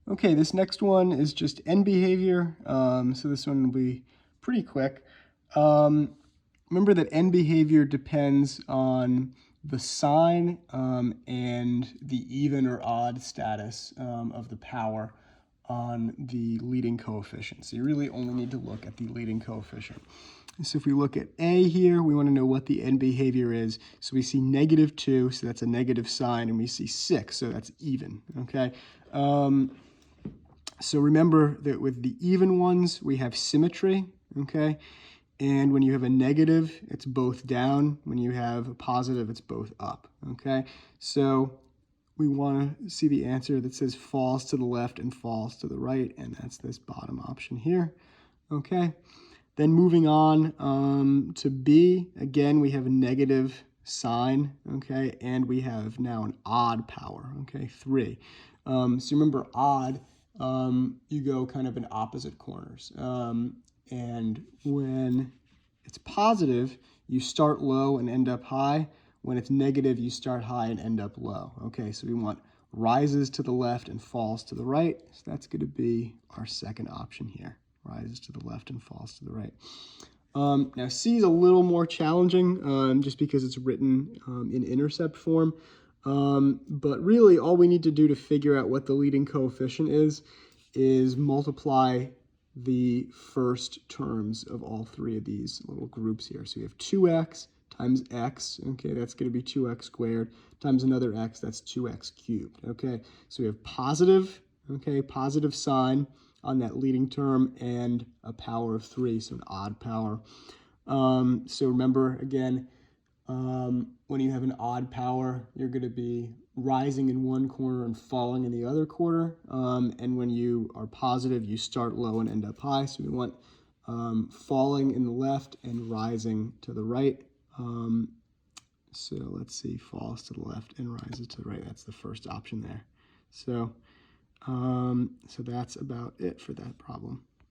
Okay, this next one is just end behavior. So this one will be pretty quick. Remember that end behavior depends on the sign and the even or odd status of the power on the leading coefficient. So you really only need to look at the leading coefficient. So if we look at A here, we want to know what the end behavior is. So we see -2, so that's a negative sign, and we see 6, so that's even, okay? So remember that with the even ones, we have symmetry, okay? And when you have a negative, it's both down. When you have a positive, it's both up, okay? So we want to see the answer that says falls to the left and falls to the right, and that's this bottom option here, okay? Then moving on to B, again, we have a negative sign, okay? And we have now an odd power, okay, 3. So remember odd, you go kind of in opposite corners. And when it's positive, you start low and end up high. When it's negative, you start high and end up low. Okay, so we want rises to the left and falls to the right. So that's going to be our second option here. Rises to the left and falls to the right. Now C is a little more challenging just because it's written in intercept form. But really all we need to do to figure out what the leading coefficient is multiply the first terms of all three of these little groups here. So we have 2x times x, okay, that's going to be 2x squared, times another x, that's 2x cubed, okay? So we have positive, okay, positive sign on that leading term and a power of 3, so an odd power. So remember, again, when you have an odd power, you're going to be rising in one corner and falling in the other corner. And when you are positive, you start low and end up high. So we want falling in the left and rising to the right. So let's see, falls to the left and rises to the right. That's the first option there. So, so that's about it for that problem.